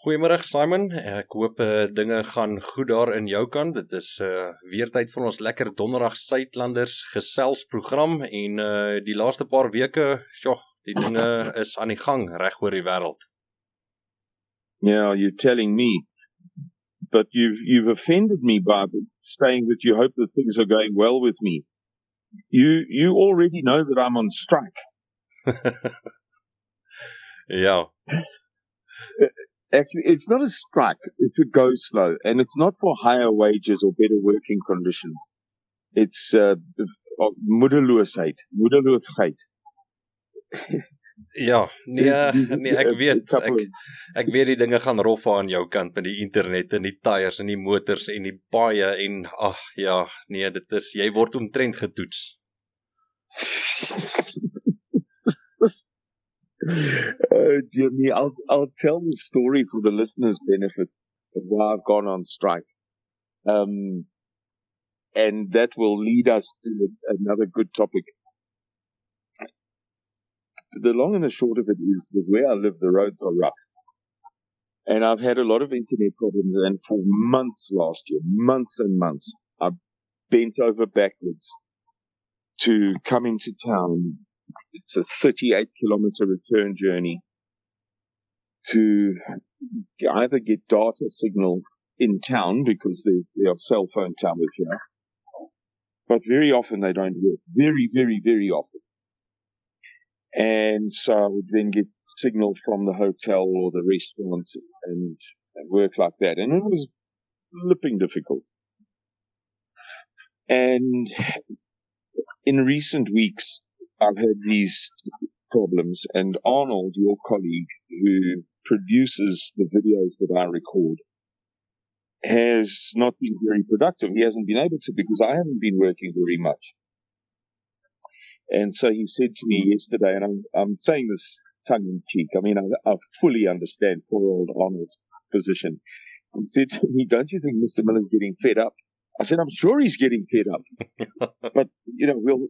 Goeiemôre Simon, ek hoop dinge gaan goed daar in jou kant. Dit is weer tyd vir ons lekker donderdag Suidlanders gesels program en die laaste paar weke, die dinge is aan die gang reg oor die wêreld. Yeah, you're telling me, but you've offended me by saying that you hope that things are going well with me. You already know that I'm on strike. Ja. Actually, it's not a strike, it's a go slow, and it's not for higher wages or better working conditions. It's moedeloosheid. Ja, nee, ek weet die dinge gaan rof aan jou kant met die internet en die tyres en die motors en die paaie en dit is, jy word omtrent getoets. Jimmy, I'll tell the story for the listeners' benefit of why I've gone on strike. And that will lead us to another good topic. The long and the short of it is that where I live, the roads are rough. And I've had a lot of internet problems, and for months last year, months and months, I bent over backwards to come into town. It's a 38-kilometer return journey to either get data signal in town because there are cell phone towers here, but very often they don't work. Very, very, very often. And so I would then get signal from the hotel or the restaurant and work like that. And it was flipping difficult. And in recent weeks, I've had these problems, and Arnold, your colleague, who produces the videos that I record, has not been very productive. He hasn't been able to because I haven't been working very much. And so he said to me yesterday, and I'm saying this tongue-in-cheek, I mean, I fully understand poor old Arnold's position. He said to me, don't you think Mr. Miller's getting fed up? I said, I'm sure he's getting fed up. But, we'll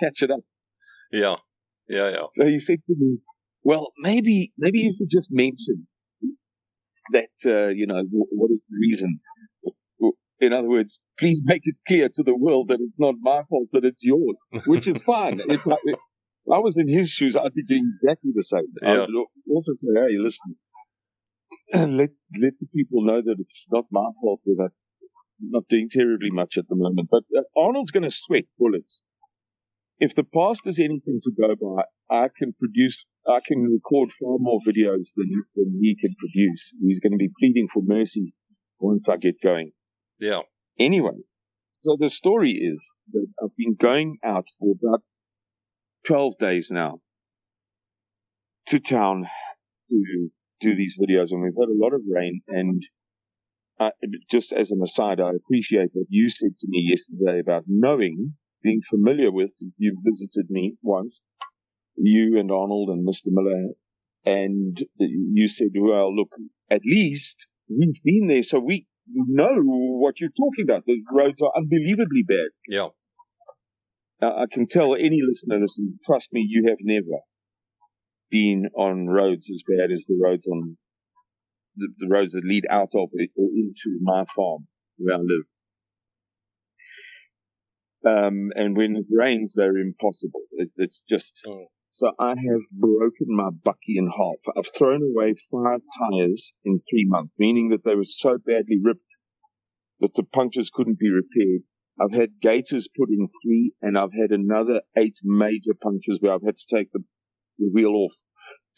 catch it up. Yeah. So he said to me, well, maybe you could just mention that, what is the reason? In other words, please make it clear to the world that it's not my fault, that it's yours, which is fine. If I was in his shoes, I'd be doing exactly the same. Yeah. I would also say, hey, listen, let the people know that it's not my fault that I'm not doing terribly much at the moment. But Arnold's going to sweat bullets. If the past is anything to go by, I can record far more videos than he can produce. He's going to be pleading for mercy once I get going. Yeah. Anyway, so the story is that I've been going out for about 12 days now to town to do these videos, and we've had a lot of rain. And just as an aside, I appreciate what you said to me yesterday about being familiar with. You visited me once, you and Arnold and Mr. Miller, and you said, well, look, at least we've been there, so we know what you're talking about. The roads are unbelievably bad. Yeah. I can tell any listener, listen, trust me, you have never been on roads as bad as the roads on the roads that lead out of it or into my farm where I live. And when it rains, they're impossible. It's just... So I have broken my bucky in half. I've thrown away 5 tires in 3 months, meaning that they were so badly ripped that the punctures couldn't be repaired. I've had gaiters put in 3, and I've had another 8 major punctures where I've had to take the wheel off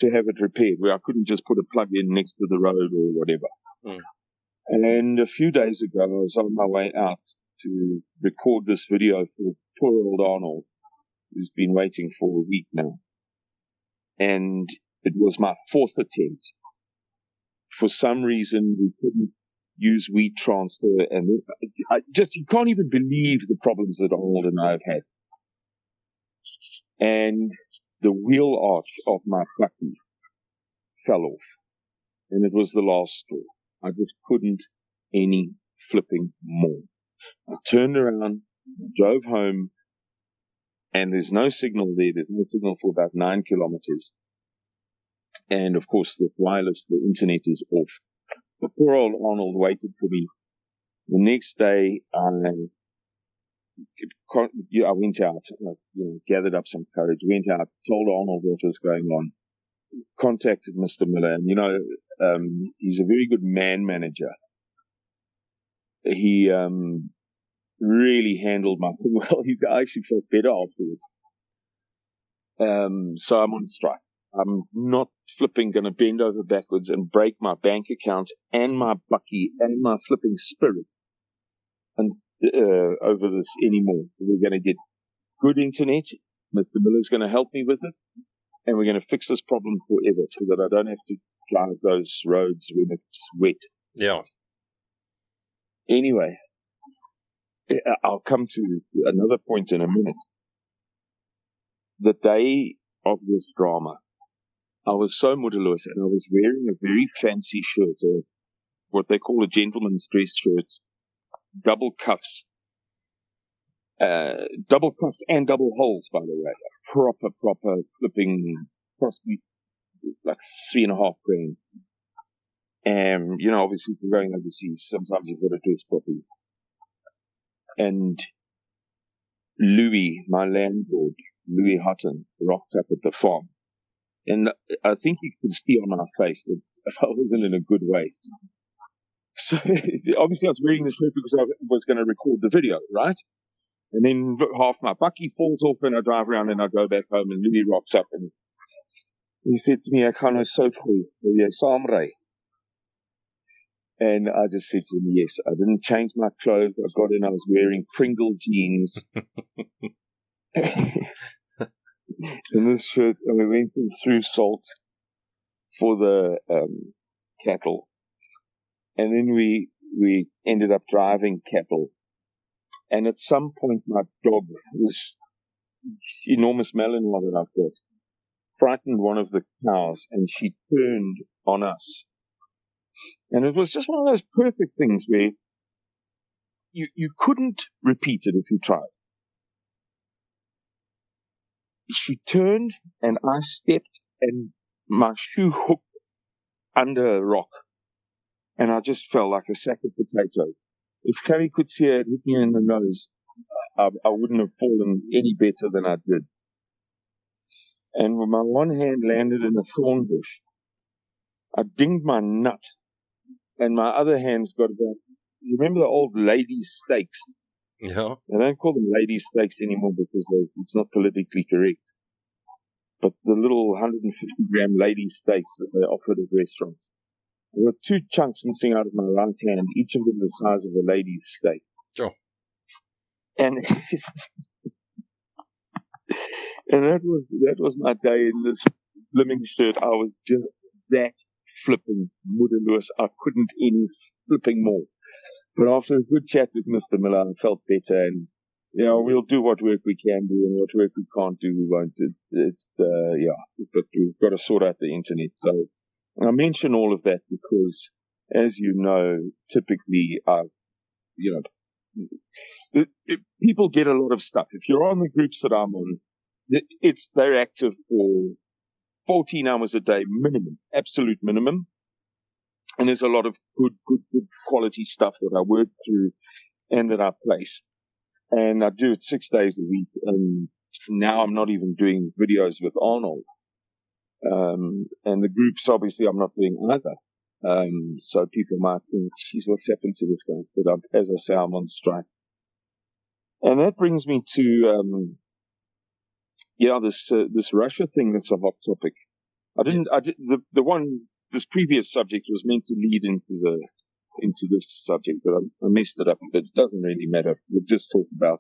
to have it repaired, where I couldn't just put a plug in next to the road or whatever. And a few days ago, I was on my way out to record this video for poor old Arnold, who's been waiting for a week now. And it was my 4th attempt. For some reason, we couldn't use wheat transfer, and you can't even believe the problems that Arnold and I have had. And the wheel arch of my bucky fell off, and it was the last straw. I just couldn't any flipping more. I turned around, drove home, and there's no signal there. There's no signal for about 9 kilometers. And of course, the wireless, the internet is off. The poor old Arnold waited for me. The next day, I went out, gathered up some courage, went out, told Arnold what was going on, contacted Mr. Miller, and he's a very good man manager. He really handled my thing well. I actually felt better afterwards. So I'm on strike. I'm not flipping going to bend over backwards and break my bank account and my bucky and my flipping spirit and over this anymore. We're going to get good internet. Mr. Miller's going to help me with it, and we're going to fix this problem forever so that I don't have to drive those roads when it's wet. Yeah. Anyway, I'll come to another point in a minute. The day of this drama, I was so moedeloos, and I was wearing a very fancy shirt, what they call a gentleman's dress shirt, double cuffs and double holes, by the way. Proper flipping, cost me like $3,500. And, obviously, if you're going overseas, sometimes you've got to dress properly. And Louis, my landlord, Louis Hutton, rocked up at the farm. And I think you could see on my face that I wasn't in a good way. So obviously I was wearing the shirt because I was going to record the video, right? And then half my bucky falls off and I drive around and I go back home and Louis rocks up and he said to me, "Ek gaan nou sout gooi, wil jy saam ry?" And I just said to him, yes. I didn't change my clothes. I got in, I was wearing Pringle jeans. In this shirt, and we went through salt for the cattle. And then we ended up driving cattle. And at some point, my dog, this enormous Malinois that I've got, frightened one of the cows, and she turned on us. And it was just one of those perfect things where you couldn't repeat it if you tried. She turned, and I stepped, and my shoe hooked under a rock. And I just fell like a sack of potatoes. If Carrie could see it hit me in the nose, I wouldn't have fallen any better than I did. And with my one hand landed in a thorn bush, I dinged my nut, and my other hand's got about, you remember the old ladies' steaks? Yeah. They don't call them ladies' steaks anymore because it's not politically correct. But the little 150-gram ladies' steaks that they offered at restaurants. There were 2 chunks missing out of my right hand, each of them the size of a lady's steak. Sure. And and that was my day in this flipping shirt. I was just that flipping moedeloos. I couldn't any flipping more. But after a good chat with Mr. Miller, I felt better, and we'll do what work we can do, and what work we can't do, we won't. But we've got to sort out the internet. So I mention all of that because, as you know, typically, people get a lot of stuff. If you're on the groups that I'm on, they're active for 14 hours a day minimum, absolute minimum. And there's a lot of good quality stuff that I work through and that I place. And I do it 6 days a week. And now I'm not even doing videos with Arnold. And the groups, obviously, I'm not doing either. So people might think, geez, what's happened to this guy? But as I say, I'm on strike. And that brings me to, this Russia thing that's a hot topic. This previous subject was meant to lead into this subject, but I messed it up, but it doesn't really matter. We'll just talk about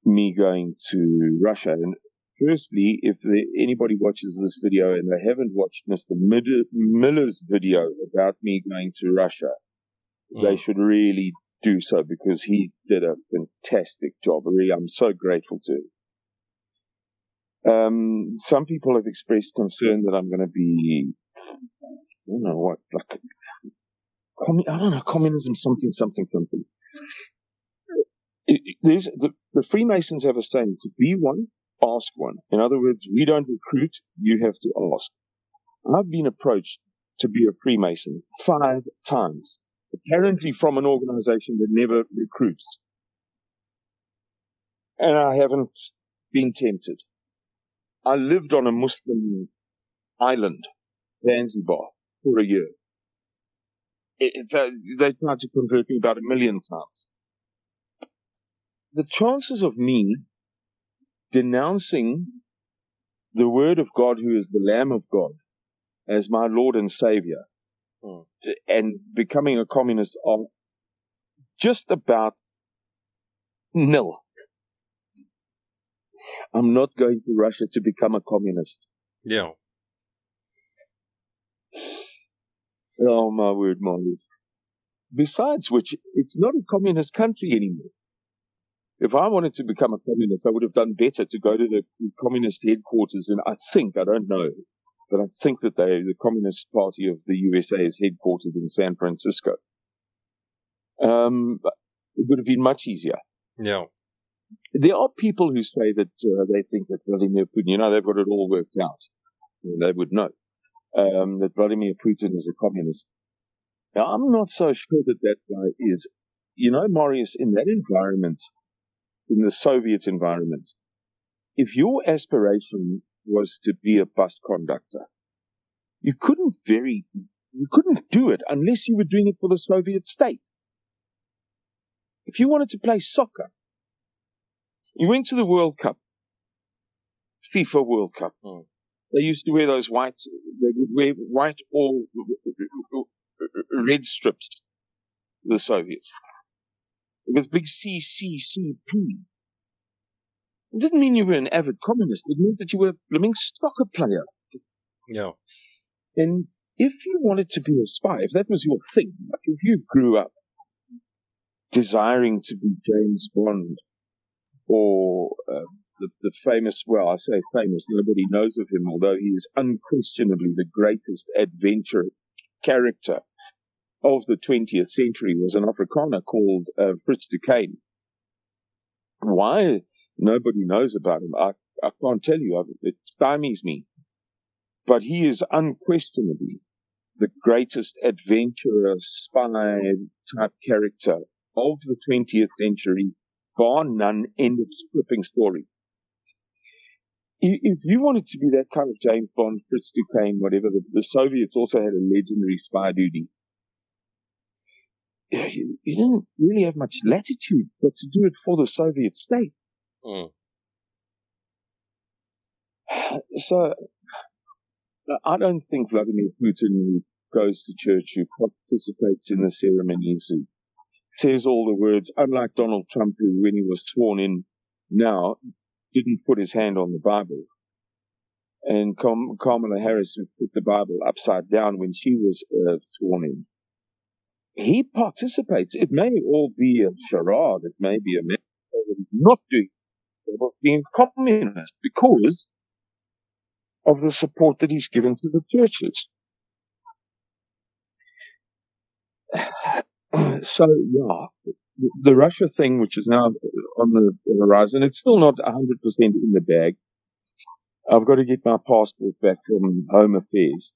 me going to Russia. And firstly, if anybody watches this video and they haven't watched Mr. Miller's video about me going to Russia, they should really do so because he did a fantastic job. Really, I'm so grateful to him. Some people have expressed concern that I'm going to be, communism, something. The Freemasons have a saying, to be one, ask one. In other words, we don't recruit, you have to ask. I've been approached to be a Freemason 5 times, apparently from an organization that never recruits. And I haven't been tempted. I lived on a Muslim island, Zanzibar, for a year. They tried to convert me about 1 million times. The chances of me denouncing the word of God, who is the Lamb of God, as my Lord and Savior, and becoming a communist are just about nil. I'm not going to Russia to become a communist. Yeah. Oh, my word, Marius. Besides which, it's not a communist country anymore. If I wanted to become a communist, I would have done better to go to the communist headquarters. And I don't know, but I think that the Communist Party of the USA is headquartered in San Francisco. But it would have been much easier. Yeah. There are people who say that they think that Vladimir Putin, they've got it all worked out. They would know that Vladimir Putin is a communist. Now, I'm not so sure that guy is. Marius, in that environment, in the Soviet environment, if your aspiration was to be a bus conductor, you couldn't do it unless you were doing it for the Soviet state. If you wanted to play soccer, you went to the World Cup, FIFA World Cup. They used to wear they would wear white or red strips, the Soviets. It was big CCCP. It didn't mean you were an avid communist. It meant that you were a blooming soccer player. Yeah. And if you wanted to be a spy, if that was your thing, like if you grew up desiring to be James Bond or the famous, well, I say famous, nobody knows of him, although he is unquestionably the greatest adventure character of the 20th century, was an Afrikaner called Fritz Duquesne. Why nobody knows about him, I can't tell you. It stymies me. But he is unquestionably the greatest adventurer, spy-type character of the 20th century, bar none, end of flipping story. If you wanted to be that kind of James Bond, Fritz Duquesne, whatever, the Soviets also had a legendary spy duty. You didn't really have much latitude, but to do it for the Soviet state. So, I don't think Vladimir Putin goes to church, who participates in the ceremonies, who says all the words, unlike Donald Trump, who, when he was sworn in now, didn't put his hand on the Bible. And Kamala Harris, who put the Bible upside down when she was sworn in. He participates. It may all be a charade. It may be a method that he's not doing, but being communist because of the support that he's given to the churches. So, yeah, the Russia thing, which is now on the horizon, it's still not 100% in the bag. I've got to get my passport back from Home Affairs.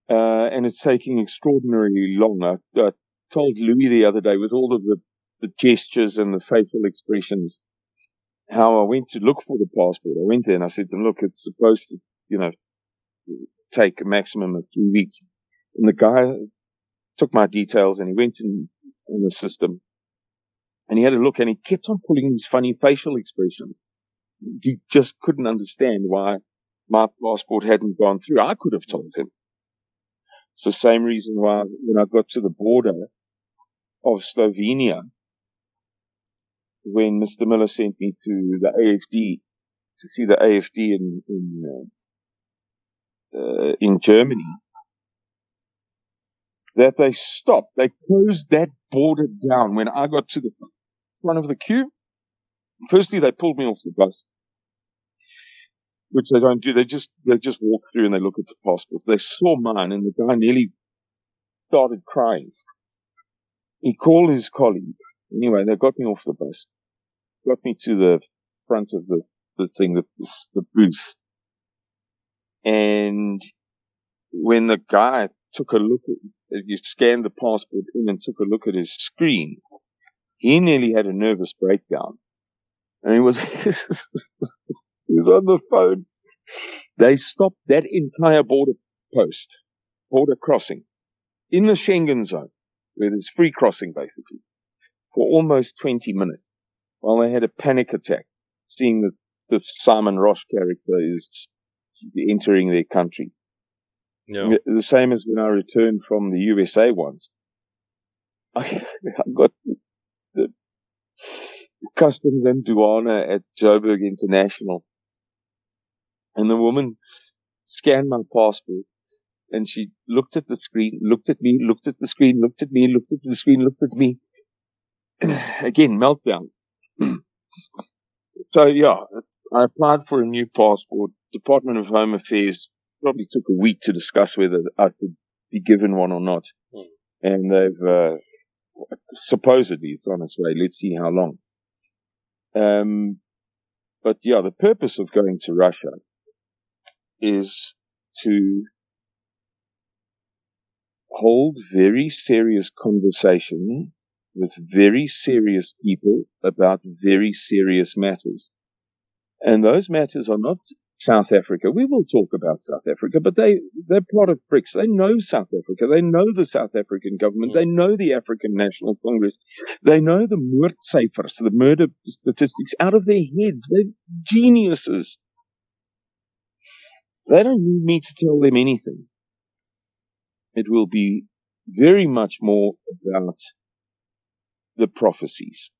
And it's taking extraordinarily long. I told Louis the other day, with all of the gestures and the facial expressions, how I went to look for the passport. I went there and I said to them, look, it's supposed to, take a maximum of 3 weeks. And the guy took my details and he went in the system and he had a look and he kept on pulling these funny facial expressions. He just couldn't understand why my passport hadn't gone through. I could have told him. It's the same reason why when I got to the border of Slovenia, when Mr. Miller sent me to the AFD, to see the AFD in Germany, that they stopped. They closed that border down when I got to the front of the queue. Firstly, they pulled me off the bus, which they don't do. They just walk through and they look at the passports. They saw mine and the guy nearly started crying. He called his colleague. Anyway, they got me off the bus, got me to the front of the thing, the booth. And when the guy took a look at, you scanned the passport in and took a look at his screen, he nearly had a nervous breakdown. And he was, he was on the phone. They stopped that entire border crossing, in the Schengen zone, where there's free crossing basically, for almost 20 minutes, while they had a panic attack, seeing that the Saam and Roche character is entering their country. Yeah. The same as when I returned from the USA once. I got the customs and douane at Joburg International, and the woman scanned my passport, and she looked at the screen, looked at me, looked at the screen, looked at me, looked at the screen, looked at me. Again, meltdown. So, yeah, I applied for a new passport. Department of Home Affairs probably took a week to discuss whether I could be given one or not. And they've, supposedly, it's on its way. Let's see how long. But, yeah, the purpose of going to Russia is to hold very serious conversation with very serious people about very serious matters. And those matters are not South Africa. We will talk about South Africa, but they're part of BRICS. They know South Africa. They know the South African government. They know the African National Congress. They know the moordsyfers, the murder statistics out of their heads. They're geniuses. They don't need me to tell them anything. It will be very much more about the prophecies,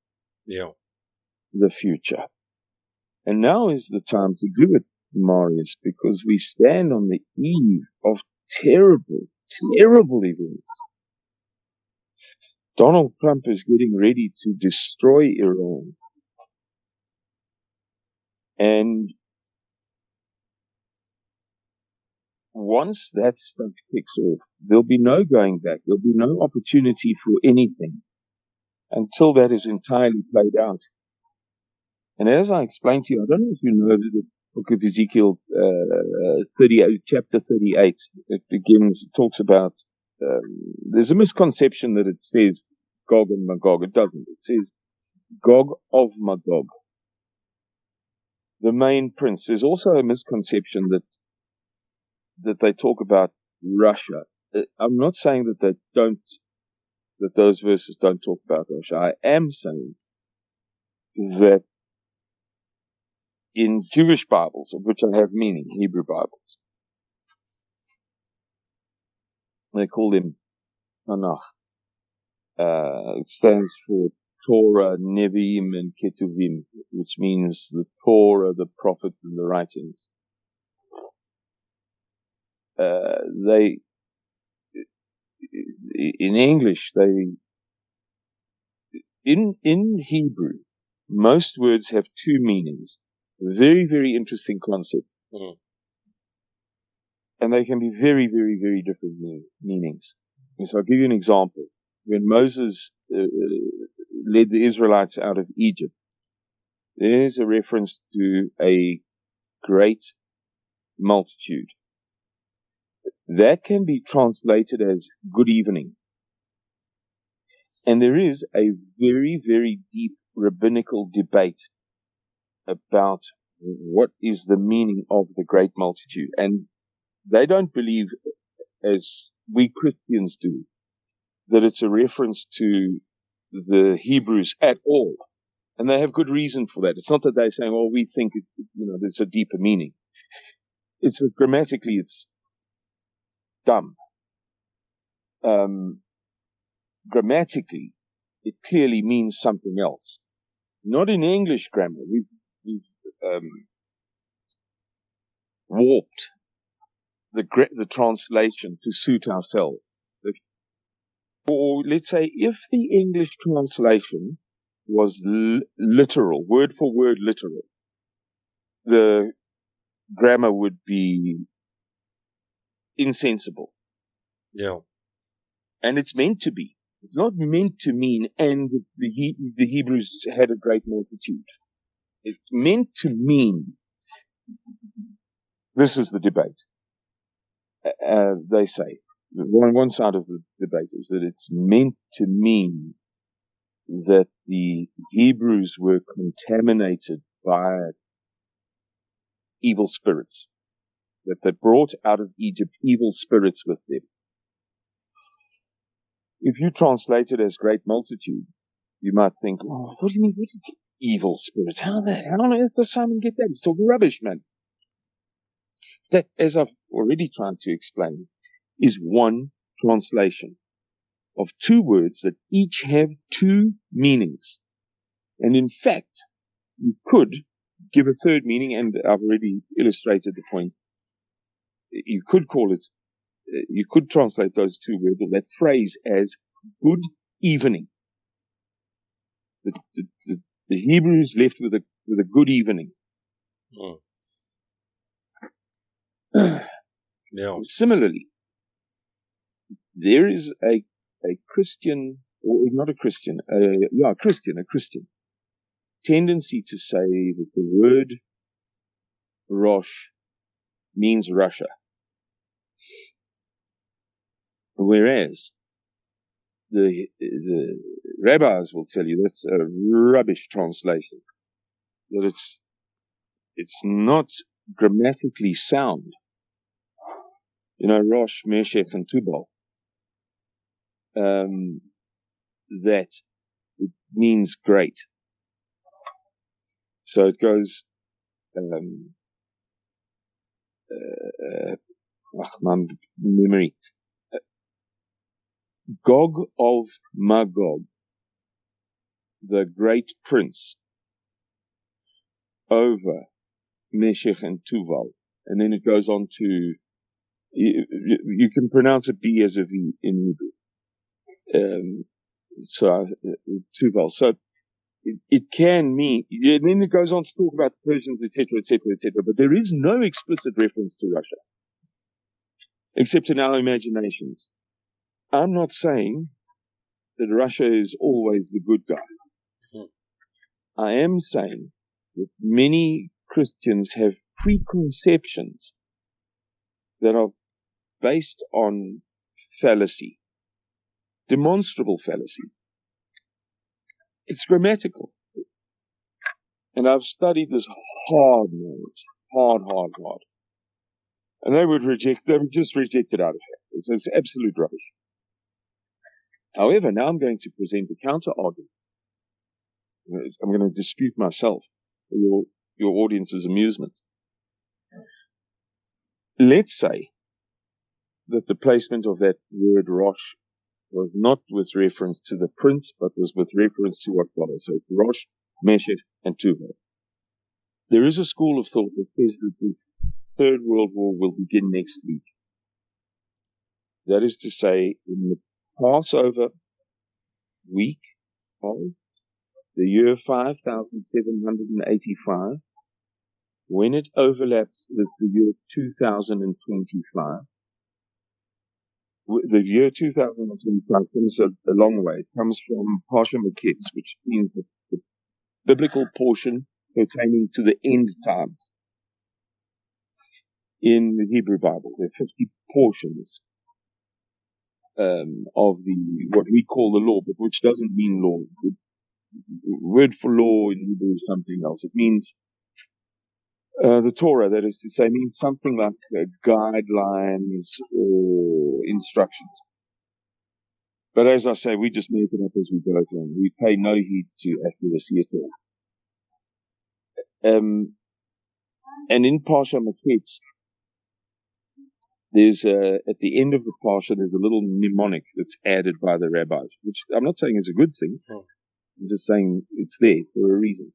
the future. And now is the time to do it, Marius, because we stand on the eve of terrible, terrible events. Donald Trump is getting ready to destroy Iran. And once that stuff kicks off, there'll be no going back. There'll be no opportunity for anything until that is entirely played out. And as I explained to you, I don't know if you know the book of Ezekiel 38, chapter 38. It begins, it talks about, there's a misconception that it says Gog and Magog. It doesn't. It says Gog of Magog, the main prince. There's also a misconception that they talk about Russia. I'm not saying that those verses don't talk about Russia. I am saying that in Jewish Bibles, of which I have meaning, Hebrew Bibles, they call them Tanakh. It stands for Torah, Nevi'im, and Ketuvim, which means the Torah, the prophets, and the writings. In English, in Hebrew, most words have two meanings. Very, very interesting concept. And they can be very, very, very different meanings. And so I'll give you an example. When Moses led the Israelites out of Egypt, there's a reference to a great multitude. That can be translated as good evening. And there is a very, very deep rabbinical debate about what is the meaning of the great multitude. And they don't believe, as we Christians do, that it's a reference to the Hebrews at all. And they have good reason for that. It's not that they're saying, oh, we think, there's a deeper meaning. It's that grammatically, it's dumb. Grammatically, it clearly means something else. Not in English grammar. We've warped the translation to suit ourselves. Or let's say if the English translation was literal, word for word literal, the grammar would be insensible. Yeah. And it's meant to be. It's not meant to mean, and the Hebrews had a great multitude. It's meant to mean, this is the debate. they say, one side of the debate is that it's meant to mean that the Hebrews were contaminated by evil spirits, that they brought out of Egypt evil spirits with them. If you translate it as great multitude, you might think, oh, what do you mean, evil spirits? How on earth does Simon get that? He's talking rubbish, man. That, as I've already tried to explain, is one translation of two words that each have two meanings. And in fact, you could give a third meaning, and I've already illustrated the point. You could call it, you could translate those two words, or that phrase, as good evening. The Hebrews left with a good evening. Yeah. Similarly, there is a Christian, or not a Christian, a Christian tendency to say that the word Roche means Russia. Whereas the rabbis will tell you that's a rubbish translation. That it's not grammatically sound. You know, Roche, Meshech, and Tubal. That it means great. So it goes, my memory. Gog of Magog, the great prince, over Meshech and Tubal. And then it goes on to, you can pronounce a B as a V in Hebrew. Tubal. So it can mean, and then it goes on to talk about the Persians, etc., etc., etc. But there is no explicit reference to Russia, except in our imaginations. I'm not saying that Russia is always the good guy. I am saying that many Christians have preconceptions that are based on fallacy, demonstrable fallacy. It's grammatical. And I've studied this hard, man. Hard. And they would just reject it out of hand. It's absolute rubbish. However, now I'm going to present a counter-argument. I'm going to dispute myself for your audience's amusement. Let's say that the placement of that word Roche was not with reference to the prince, but was with reference to what follows. So Roche, Meshech, and Tubal. There is a school of thought that says that the Third World War will begin next week. That is to say, in the Passover week of the year 5785, when it overlaps with the year 2025, the year 2025 comes a long way. It comes from Parsha Maketz, which means the biblical portion pertaining to the end times. In the Hebrew Bible, there are 50 portions of what we call the law, but which doesn't mean law. The word for law in Hebrew is something else. It means the Torah, that is to say, means something like guidelines or instructions. But as I say, we just make it up as we go along. We pay no heed to accuracy at all. And in Parsha Maketz, there's at the end of the Parsha, there's a little mnemonic that's added by the rabbis, which I'm not saying is a good thing. I'm just saying it's there for a reason.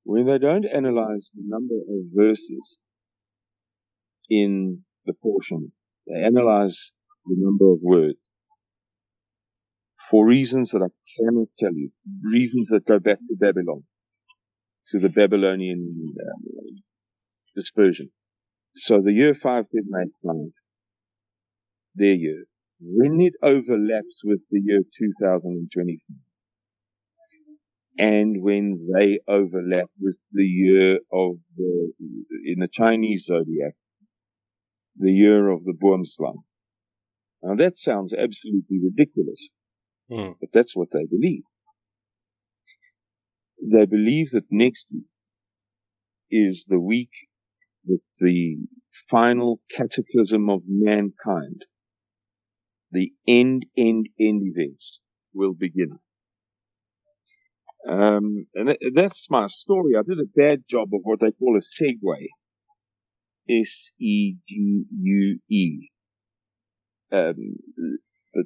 When they don't analyze the number of verses in the portion, they analyze the number of words for reasons that I cannot tell you, reasons that go back to Babylon, to the Babylonian dispersion. So the year 5785, their year, when it overlaps with the year 2025, and when they overlap with the year of in the Chinese zodiac, the year of the boomslang. Now that sounds absolutely ridiculous, but that's what they believe. They believe that next week is the week that the final cataclysm of mankind, the end events, will begin. And that's my story. I did a bad job of what they call a segue. S-E-G-U-E. But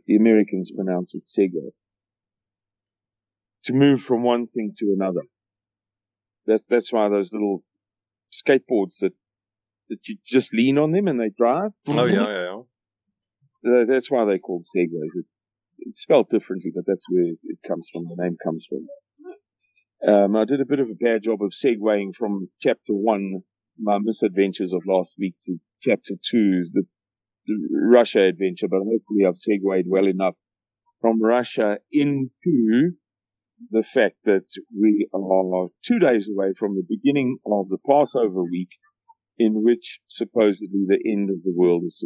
the Americans pronounce it segue. To move from one thing to another. That's why those little skateboards that you just lean on them and they drive. Oh, yeah. That's why they're called segways. It's spelled differently, but that's where it comes from. The name comes from. I did a bit of a bad job of segueing from chapter 1, my misadventures of last week, to chapter 2, the Russia adventure, but hopefully I've segued well enough from Russia into the fact that we are 2 days away from the beginning of the Passover week, in which supposedly the end of the world is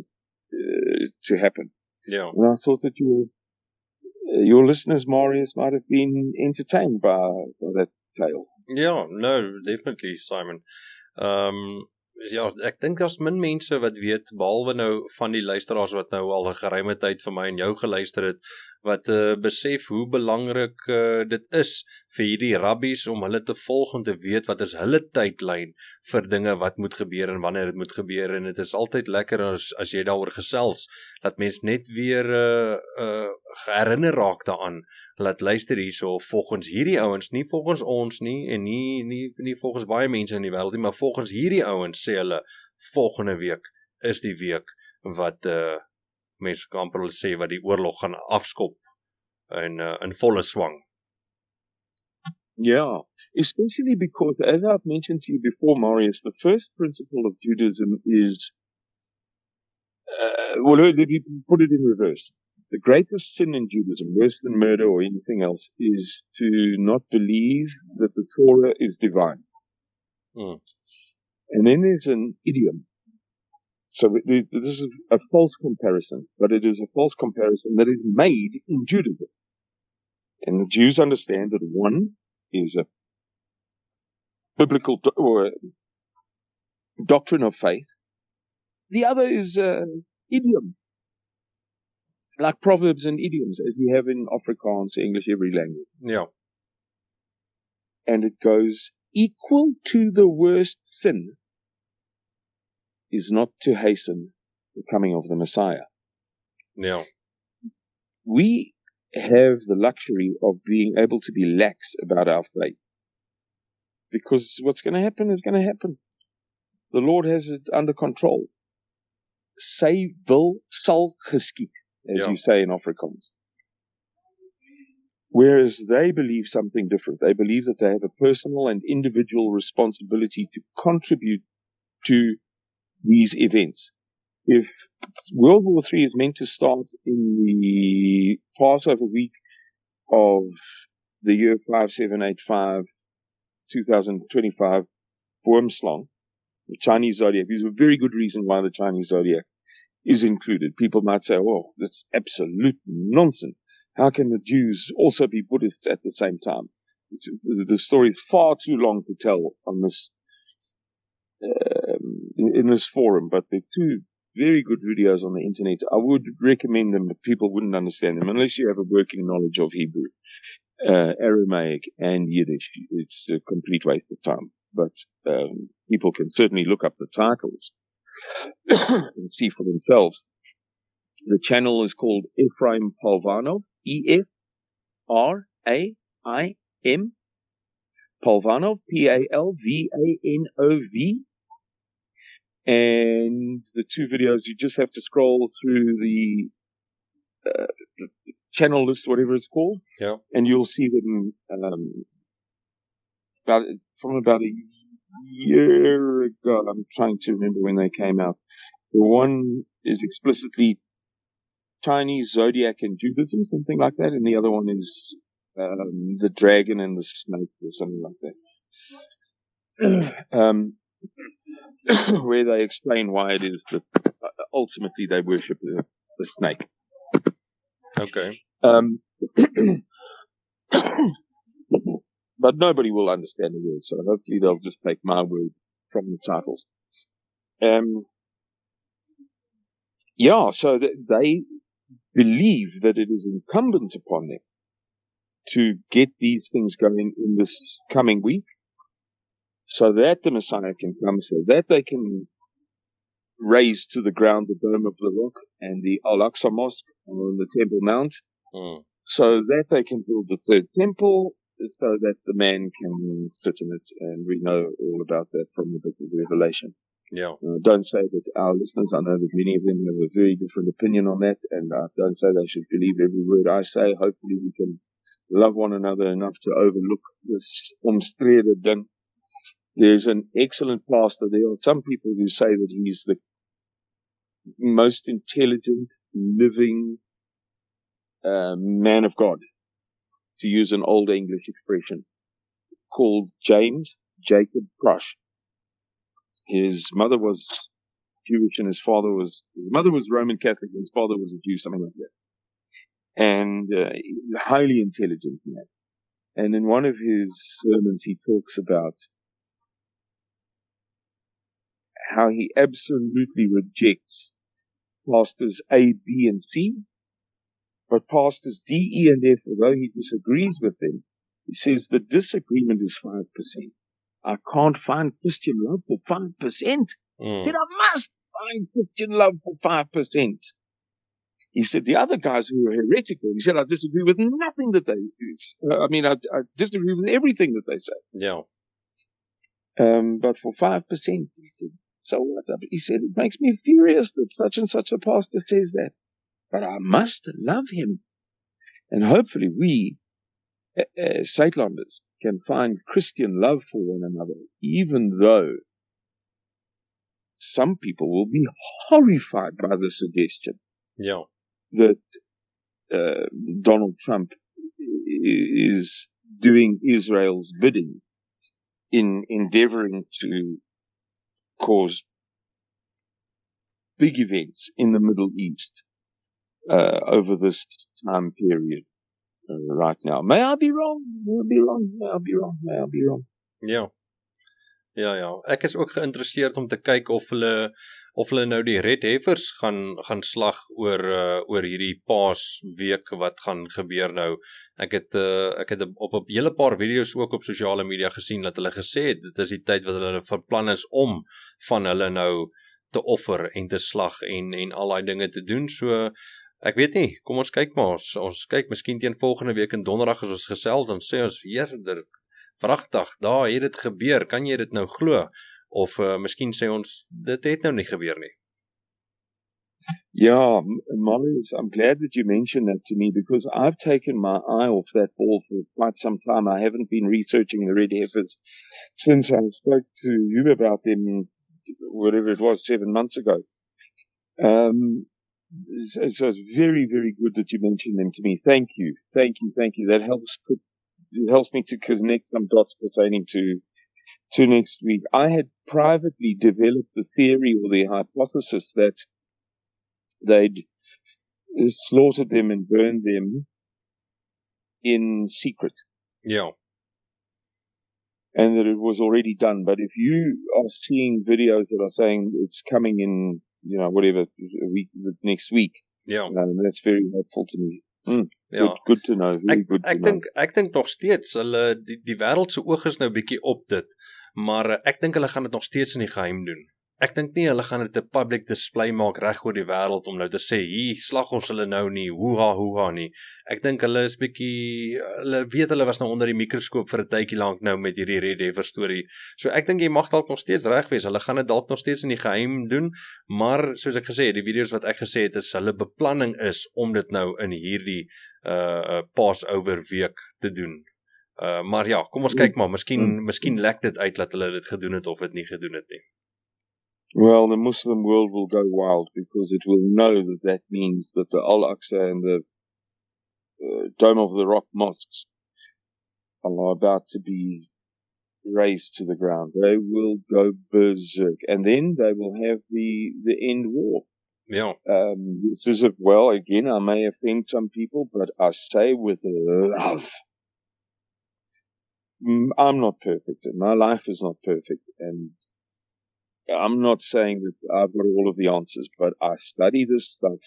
to happen. Yeah. And I thought that your listeners, Marius, might have been entertained by that tale. Ja, no, definitely, Simon. Ja, ek dink daar's min mense wat weet, behalwe nou van die luisteraars wat nou al 'n geruime tyd vir my en jou geluister het, wat besef hoe belangrik dit is vir hierdie rabbies om hulle te volg en te weet wat is hulle tydlyn vir dinge wat moet gebeur en wanneer dit moet gebeur, en dit is altyd lekker as jy daaroor gesels, dat mens net weer herinner raak daaraan, laat luister hierso, volgens hierdie ouens, nie volgens ons nie, en nie volgens baie mense in die wêreld nie, maar volgens hierdie ouens sê hulle, volgende week is die week wat mense kan amper sê wat die oorlog gaan afskop in volle swang. Yeah, especially because, as I've mentioned to you before, Marius, the first principle of Judaism is, well, let me put it in reverse. The greatest sin in Judaism, worse than murder or anything else, is to not believe that the Torah is divine. And then there's an idiom. So this is a false comparison, but it is a false comparison that is made in Judaism. And the Jews understand that one is a biblical or a doctrine of faith. The other is an idiom. Like proverbs and idioms, as you have in Afrikaans, English, every language. Yeah. And it goes, equal to the worst sin is not to hasten the coming of the Messiah. Yeah. We have the luxury of being able to be lax about our faith. Because what's going to happen is going to happen. The Lord has it under control. Sy wil sal geskied, as you say in Afrikaans. Whereas they believe something different. They believe that they have a personal and individual responsibility to contribute to these events. If World War III is meant to start in the Passover week of the year 5785, 2025, Boomslang, the Chinese zodiac, there's a very good reason why the Chinese zodiac is included. People might say, oh, that's absolute nonsense. How can the Jews also be Buddhists at the same time? The story is far too long to tell on this in this forum, but there are two very good videos on the internet. I would recommend them, but people wouldn't understand them unless you have a working knowledge of Hebrew, Aramaic, and Yiddish. It's a complete waste of time. But people can certainly look up the titles and see for themselves. The channel is called Ephraim Palvanov, E-F-R-A-I-M, Palvanov, P-A-L-V-A-N-O-V. And the two videos, you just have to scroll through the channel list, whatever it's called, and you'll see them from about a year ago. I'm trying to remember when they came out. The one is explicitly Chinese zodiac and Judaism, something like that, and the other one is the dragon and the snake or something like that. Where they explain why it is that ultimately they worship the snake. Okay. But nobody will understand the word, so hopefully they'll just take my word from the titles. So they believe that it is incumbent upon them to get these things going in this coming week, so that the Messiah can come, so that they can raise to the ground the Dome of the Rock and the Al-Aqsa Mosque on the Temple Mount, so that they can build the third temple, so that the man can sit in it. And we know all about that from the book of Revelation. Yeah. Don't say that our listeners, I know that many of them have a very different opinion on that, and I don't say they should believe every word I say. Hopefully we can love one another enough to overlook this omstrede ding. There's an excellent pastor. There are some people who say that he's the most intelligent, living man of God, to use an old English expression, called Jacob Roche. His mother was Jewish and his mother was Roman Catholic and his father was a Jew, something like that. And highly intelligent man. And in one of his sermons, he talks about how he absolutely rejects pastors A, B, and C, but pastors D, E, and F, although he disagrees with them, he says the disagreement is 5%. I can't find Christian love for 5%. He said, I must find Christian love for 5%. He said, the other guys who are heretical, he said, I disagree with nothing that I disagree with everything that they say. Yeah. But for 5%, he said, so what? He said, it makes me furious that such and such a pastor says that. But I must love him. And hopefully we, as Suidlanders, can find Christian love for one another, even though some people will be horrified by the suggestion that Donald Trump is doing Israel's bidding in endeavoring to cause big events in the Middle East over this time period right now. May I be wrong? Ja. Ek is ook geïnteresseerd om te kyk of hulle nou die red heffers gaan slag oor hierdie Paasweek wat gaan gebeur nou. Ek het op 'n hele paar video's ook op sosiale media gesien dat hulle gesê het dit is die tyd wat hulle van plan is om van hulle nou te offer en te slag en al daai dinge te doen. So ek weet nie, kom ons kyk maar. Ons kyk miskien teen volgende week in donderdag as ons gesels, dan sê ons weer pragtig, daar het dit gebeur, kan jy dit nou glo? Of miskien sê ons, dit het nou nie gebeur nie. Yeah, Marius, I'm glad that you mentioned that to me, because I've taken my eye off that ball for quite some time. I haven't been researching the red heifers since I spoke to you about them, whatever it was, 7 months ago. So it's very, very good that you mentioned them to me. Thank you. That helps me to connect some dots pertaining to next week. I had privately developed the theory or the hypothesis that they'd slaughtered them and burned them in secret. Yeah. And that it was already done. But if you are seeing videos that are saying it's coming in, next week, that's very helpful to me. Good to know. Ek dink nog steeds hulle die wêreld se oog is nou bietjie op dit, maar ek dink hulle gaan dit nog steeds in die geheim doen. Ek dink nie hulle gaan dit 'n public display maak reg oor die wêreld om nou te sê hier slag ons hulle nou nie, hoeha nie. Ek dink hulle is bietjie hulle weet hulle was nou onder die mikroskoop vir 'n tydjie lank nou met hierdie red heifer storie. So ek dink jy mag dalk nog steeds reg wees. Hulle gaan dit dalk nog steeds in die geheim doen, maar soos ek gesê het, die video's wat ek gesê het is hulle beplanning is om dit nou in hierdie Passover week te doen. Maar ja, kom ons kyk maar, miskien lek dit uit dat hulle dit gedoen het of dit nie gedoen het nie. Well, the Muslim world will go wild because it will know that means that the Al-Aqsa and the Dome of the Rock mosques are about to be razed to the ground. They will go berserk, and then they will have the end war. Yeah. This is well, again, I may offend some people, but I say with love. I'm not perfect, and my life is not perfect, and I'm not saying that I've got all of the answers, but I study this stuff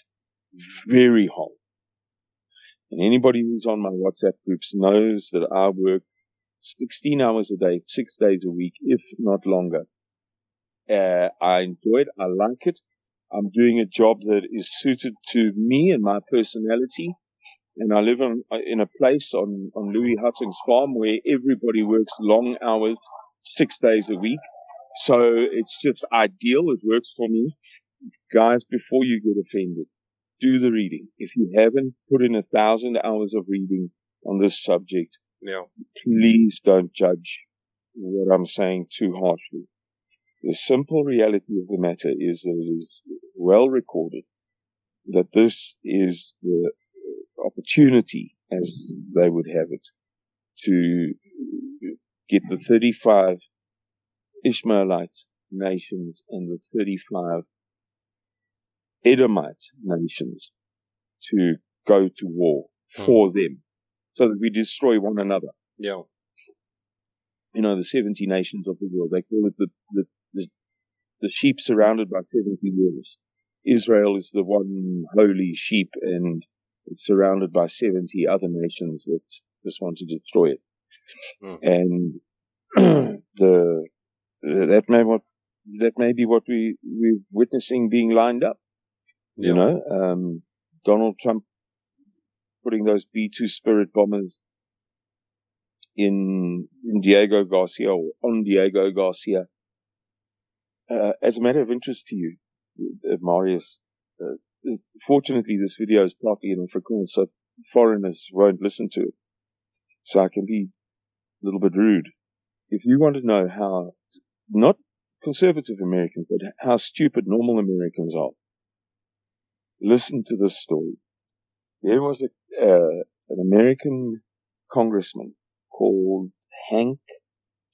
very hard. And anybody who's on my WhatsApp groups knows that I work 16 hours a day, 6 days a week, if not longer. I enjoy it. I like it. I'm doing a job that is suited to me and my personality. And I live in a place on Louis Hutton's farm where everybody works long hours, 6 days a week. So it's just ideal. It works for me. Guys, before you get offended, do the reading. If you haven't put in 1,000 hours of reading on this subject, please don't judge what I'm saying too harshly. The simple reality of the matter is that it is well recorded that this is the opportunity, as they would have it, to get the 35 Ishmaelite nations and the 35 Edomite nations to go to war for them, so that we destroy one another. Yeah. You know, the 70 nations of the world, they call it the sheep surrounded by 70 wolves. Israel is the one holy sheep, and it's surrounded by 70 other nations that just want to destroy it. And that may be what we're witnessing being lined up. You know, Donald Trump putting those B-2 Spirit bombers in Diego Garcia, or on Diego Garcia. As a matter of interest to you, Marius, fortunately this video is partly in Afrikaans, so foreigners won't listen to it. So I can be a little bit rude. If you want to know how, not conservative Americans, but how stupid normal Americans are, listen to this story. There was an American congressman called Hank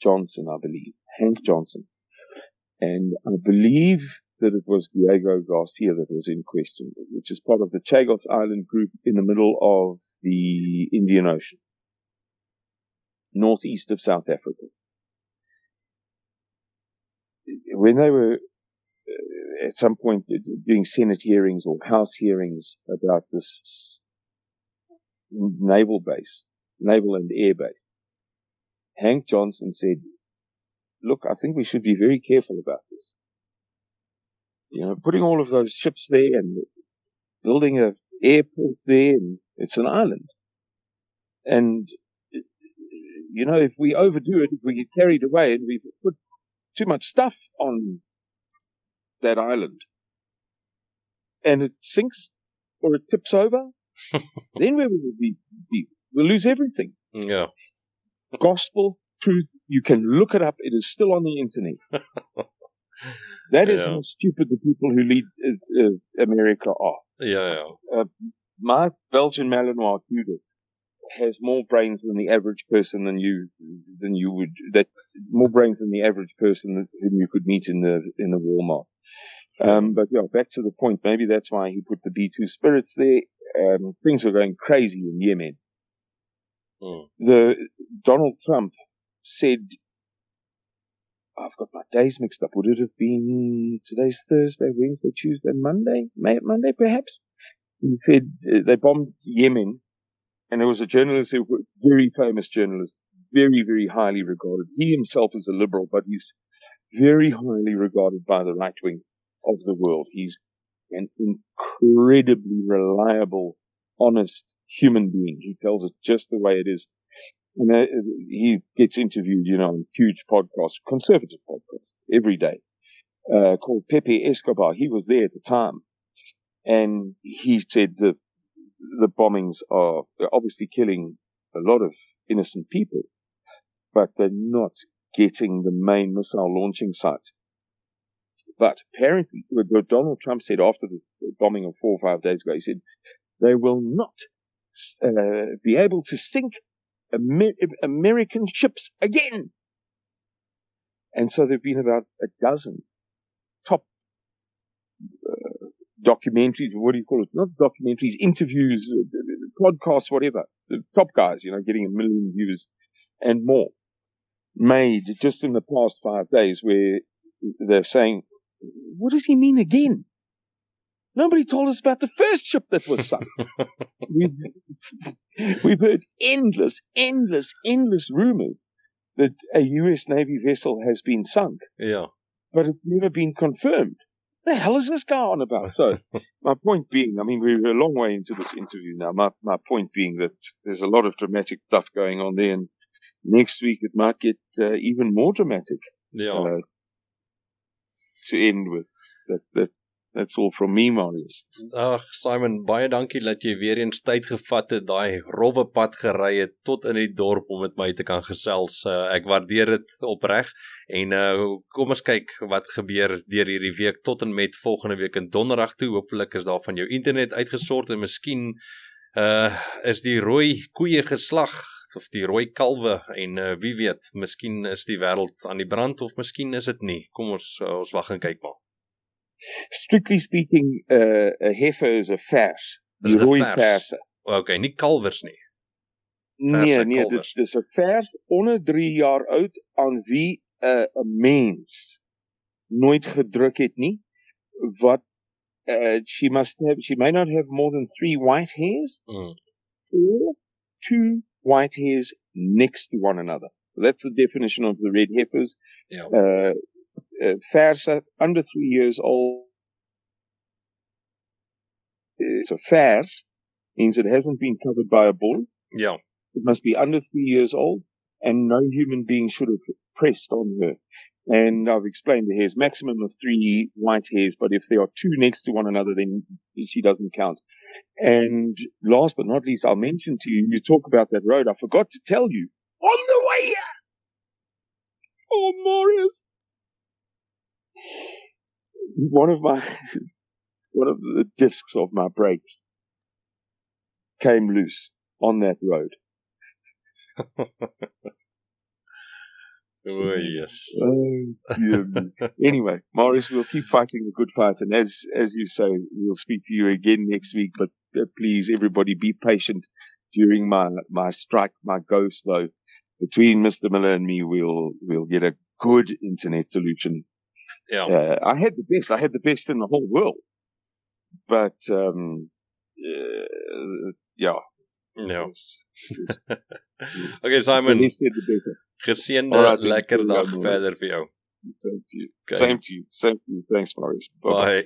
Johnson, I believe. Hank Johnson. And I believe that it was Diego Garcia that was in question, which is part of the Chagos Island group in the middle of the Indian Ocean, northeast of South Africa. When they were at some point doing Senate hearings or House hearings about this naval and air base, Hank Johnson said, look, I think we should be very careful about this. You know, putting all of those ships there and building an airport there, and it's an island. And, you know, if we overdo it, if we get carried away and we put too much stuff on that island and it sinks or it tips over, then where will we be? We'll lose everything. Yeah. Gospel truth, you can look it up. It is still on the internet. That is how stupid the people who lead America are. Yeah. My Belgian Malinois Judith has more brains than the average person than you would. That more brains than the average person whom you could meet in the Walmart. But yeah, back to the point. Maybe that's why he put the B-2 Spirits there. Things are going crazy in Yemen. Donald Trump said, I've got my days mixed up. Would it have been today's Thursday, Wednesday, Tuesday, Monday? Monday, perhaps? He said they bombed Yemen, and there was a journalist, a very famous journalist, very, very highly regarded. He himself is a liberal, but he's very highly regarded by the right wing of the world. He's an incredibly reliable, honest human being. He tells it just the way it is. And he gets interviewed, you know, on huge podcasts, conservative podcasts, every day, called Pepe Escobar. He was there at the time. And he said that the bombings are obviously killing a lot of innocent people, but they're not getting the main missile launching sites. But apparently, what Donald Trump said after the bombing of 4 or 5 days ago, he said, they will not be able to sink American ships again. And so there have been about a dozen top documentaries, what do you call it? Not documentaries, interviews, podcasts, whatever. The top guys, getting 1 million views and more, made just in the past 5 days, where they're saying, what does he mean again? Nobody told us about the first ship that was sunk. We've heard endless rumors that a U.S. Navy vessel has been sunk. Yeah. But it's never been confirmed. The hell is this guy on about? So, my point being, we're a long way into this interview now. My point being that there's a lot of dramatic stuff going on there, and next week it might get even more dramatic. Ja. To end with. That's all from me, Marius. Ag, Simon, baie dankie dat jy weer eens tyd gevat het, daai rowwe pad gery het tot in die dorp om met my te kan gesels. Ek waardeer dit opreg en kom ons kyk wat gebeur deur hierdie week tot en met volgende week in donderdag toe. Hoopelik is daar van jou internet uitgesort en miskien is die rooi koeie geslag of die rooi kalwe en wie weet, miskien is die wêreld aan die brand of miskien is dit nie. Kom ons wag en kyk maar. Strictly speaking, a heifer is a vers. Die rooi perse. Okay, nie kalvers nie. Nee, dit is 'n vers onder 3 jaar oud aan wie 'n mens nooit gedruk het nie. Wat she may not have more than 3 white hairs or 2 white hairs next to one another. That's the definition of the red heifers. Yeah. Verse under 3 years old. It's a verse, means it hasn't been covered by a bull. Yeah. It must be under 3 years old, and no human being should have pressed on her. And I've explained the hairs, maximum of 3 white hairs, but if there are 2 next to one another, then she doesn't count. And last but not least, I'll mention to you, you talk about that road, I forgot to tell you, on the way here! Oh, Marius! One of the discs of my brake came loose on that road. Oh, yes. Anyway, Marius, we'll keep fighting the good fight, and as you say, we'll speak to you again next week, but please, everybody, be patient during my strike, my go slow. Between Mr. Miller and me, we'll get a good internet solution. Yeah. I had the best in the whole world. But, yeah. Ja. Okay, Simon. Geseënde lekker dag verder vir jou. Same to you. Thanks, Marius. Bye.